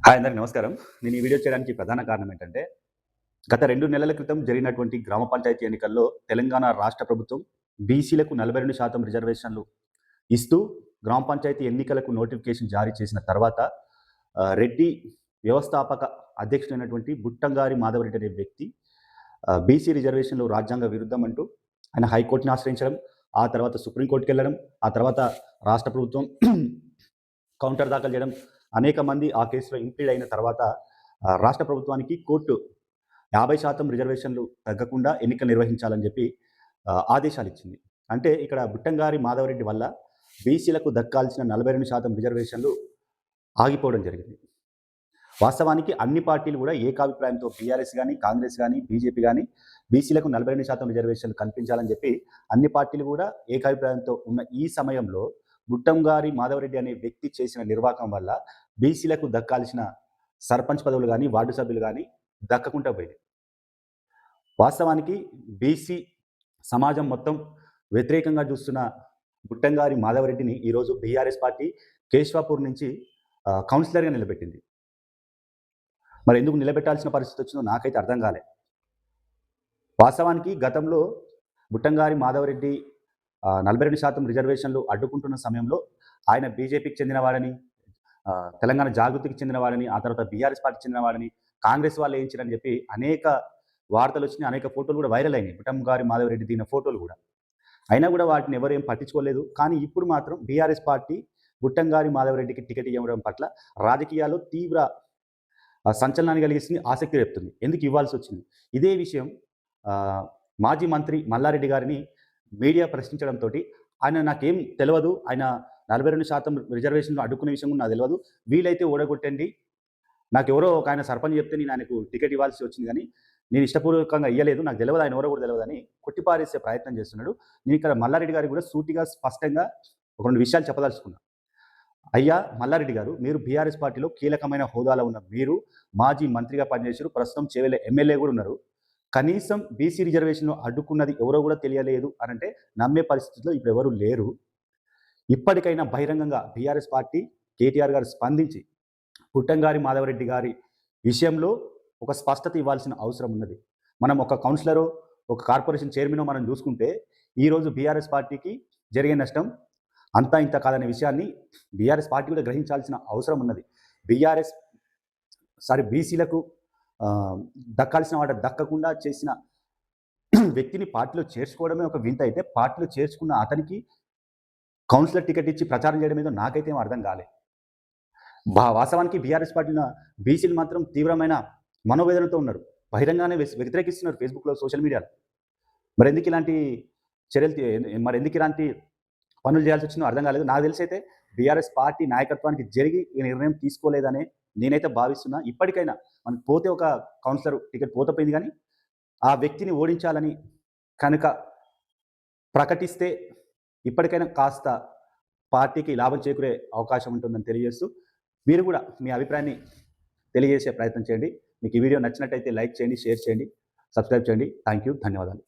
Hi అందరికి నమస్కారం. నేను ఈ వీడియో చేయడానికి ప్రధాన కారణం ఏంటంటే, గత 2 నెలల క్రితం జరిగినటువంటి గ్రామ పంచాయతీ ఎన్నికల్లో తెలంగాణ రాష్ట్ర ప్రభుత్వం బీసీలకు 42% రిజర్వేషన్లు ఇస్తూ గ్రామ పంచాయతీ ఎన్నికలకు నోటిఫికేషన్ జారీ చేసిన తర్వాత రెడ్డి వ్యవస్థాపక అధ్యక్షుడైనటువంటి బుట్టంగారి మాధవరెడ్డి అనే వ్యక్తి బీసీ రిజర్వేషన్లు రాజ్యాంగ విరుద్ధం అంటూ ఆయన హైకోర్టుని ఆశ్రయించడం, ఆ తర్వాత సుప్రీంకోర్టుకెళ్ళడం, ఆ తర్వాత రాష్ట్ర ప్రభుత్వం కౌంటర్ దాఖలు చేయడం, అనేక మంది ఆ కేసులో ఇంప్లీడ్ అయిన తర్వాత రాష్ట్ర ప్రభుత్వానికి కోర్టు 50% రిజర్వేషన్లు తగ్గకుండా ఎన్నికలు నిర్వహించాలని చెప్పి ఆదేశాలు ఇచ్చింది. అంటే ఇక్కడ బుట్టంగారి మాధవరెడ్డి వల్ల బీసీలకు దక్కాల్సిన 42% రిజర్వేషన్లు ఆగిపోవడం జరిగింది. వాస్తవానికి అన్ని పార్టీలు కూడా ఏకాభిప్రాయంతో బీఆర్ఎస్ కానీ, కాంగ్రెస్ కానీ, బీజేపీ కానీ బీసీలకు 42% రిజర్వేషన్లు కల్పించాలని చెప్పి అన్ని పార్టీలు కూడా ఏకాభిప్రాయంతో ఉన్న ఈ సమయంలో బుట్టంగారి మాధవరెడ్డి అనే వ్యక్తి చేసిన నిర్వాకం వల్ల బీసీలకు దక్కాల్సిన సర్పంచ్ పదవులు కానీ, వార్డు సభ్యులు కానీ దక్కకుండా పోయింది. వాస్తవానికి బీసీ సమాజం మొత్తం వ్యతిరేకంగా చూస్తున్న బుట్టంగారి మాధవరెడ్డిని ఈరోజు బీఆర్ఎస్ పార్టీ కేశవాపూర్ నుంచి కౌన్సిలర్గా నిలబెట్టింది. మరి ఎందుకు నిలబెట్టాల్సిన పరిస్థితి వచ్చిందో నాకైతే అర్థం కాలే. వాస్తవానికి గతంలో బుట్టంగారి మాధవరెడ్డి 42% రిజర్వేషన్లు అడ్డుకుంటున్న సమయంలో ఆయన బీజేపీకి చెందినవాడని, తెలంగాణ జాగృతికి చెందినవాడని, ఆ తర్వాత బీఆర్ఎస్ పార్టీకి చెందినవాడని, కాంగ్రెస్ వాళ్ళు వేయించారని చెప్పి అనేక వార్తలు వచ్చినాయి, అనేక ఫోటోలు కూడా వైరల్ అయినాయి. బుట్టంగారి మాధవరెడ్డి దిగిన ఫోటోలు కూడా. అయినా కూడా వాటిని ఎవరు ఏం పట్టించుకోలేదు. కానీ ఇప్పుడు మాత్రం బీఆర్ఎస్ పార్టీ బుట్టంగారి మాధవరెడ్డికి టికెట్ ఇవ్వడం పట్ల రాజకీయాల్లో తీవ్ర సంచలనాన్ని కలిగిస్తుంది, ఆసక్తి రేపుతుంది. ఎందుకు ఇవ్వాల్సి వచ్చింది? ఇదే విషయం మాజీ మంత్రి మల్లారెడ్డి గారిని మీడియా ప్రశ్నించడంతో ఆయన నాకేం తెలియదు, ఆయన 42% రిజర్వేషన్లు అడ్డుకునే విషయం నాకు తెలియదు, వీలైతే ఓడగొట్టండి, నాకు ఎవరో ఒక ఆయన సర్పంచ్ చెప్తే నేను ఆయనకు టికెట్ ఇవ్వాల్సి వచ్చింది కానీ నేను ఇష్టపూర్వకంగా ఇవ్వలేదు, నాకు తెలియదు, ఆయన ఎవరో కూడా తెలియదని కొట్టిపారేసే ప్రయత్నం చేస్తున్నాడు. నేను ఇక్కడ మల్లారెడ్డి గారికి కూడా సూటిగా స్పష్టంగా ఒక 2 విషయాలు చెప్పదలుచుకున్నాను. అయ్యా మల్లారెడ్డి గారు, మీరు బీఆర్ఎస్ పార్టీలో కీలకమైన హోదాలో ఉన్న మీరు మాజీ మంత్రిగా పనిచేశారు, ప్రస్తుతం చేవెళ్ళ ఎమ్మెల్యే కూడా ఉన్నారు. కనీసం బీసీ రిజర్వేషన్లు అడ్డుకున్నది ఎవరో కూడా తెలియలేదు అనంటే నమ్మే పరిస్థితిలో ఇప్పుడు ఎవరు లేరు. ఇప్పటికైనా బహిరంగంగా బీఆర్ఎస్ పార్టీ కేటీఆర్ గారు స్పందించి పుట్టంగారి మాధవరెడ్డి గారి విషయంలో ఒక స్పష్టత ఇవ్వాల్సిన అవసరం ఉన్నది. మనం ఒక కౌన్సిలరో, ఒక కార్పొరేషన్ చైర్మనో మనం చూసుకుంటే ఈరోజు బీఆర్ఎస్ పార్టీకి జరిగే నష్టం అంతా ఇంత కాదనే విషయాన్ని బీఆర్ఎస్ పార్టీ కూడా గ్రహించాల్సిన అవసరం ఉన్నది. బీసీలకు దక్కాల్సిన వాటి దక్కకుండా చేసిన వ్యక్తిని పార్టీలో చేర్చుకోవడమే ఒక వింత అయితే, పార్టీలో చేర్చుకున్న అతనికి కౌన్సిలర్ టికెట్ ఇచ్చి ప్రచారం చేయడం ఏదో నాకైతే ఏం అర్థం కాలే. వాస్తవానికి బీఆర్ఎస్ పార్టీలో బీసీలు మాత్రం తీవ్రమైన మనోవేదనతో ఉన్నారు, బహిరంగానే వ్యతిరేకిస్తున్నారు ఫేస్బుక్లో, సోషల్ మీడియాలో. మరి ఎందుకు ఇలాంటి పనులు చేయాల్సి వచ్చిందో అర్థం కాలేదు. నాకు తెలిసి అయితే బీఆర్ఎస్ పార్టీ నాయకత్వానికి జరిగి ఈ నిర్ణయం తీసుకోలేదనే నేనైతే భావిస్తున్నా. ఇప్పటికైనా మనకు పోతే ఒక కౌన్సిలర్ టికెట్ పోతపోయింది కానీ ఆ వ్యక్తిని ఓడించాలని కనుక ప్రకటిస్తే ఇప్పటికైనా కాస్త పార్టీకి లాభం చేకూరే అవకాశం ఉంటుందని తెలియజేస్తూ, మీరు కూడా మీ అభిప్రాయాన్ని తెలియజేసే ప్రయత్నం చేయండి. మీకు ఈ వీడియో నచ్చినట్టయితే లైక్ చేయండి, షేర్ చేయండి, సబ్స్క్రైబ్ చేయండి. థ్యాంక్ యూ, ధన్యవాదాలు.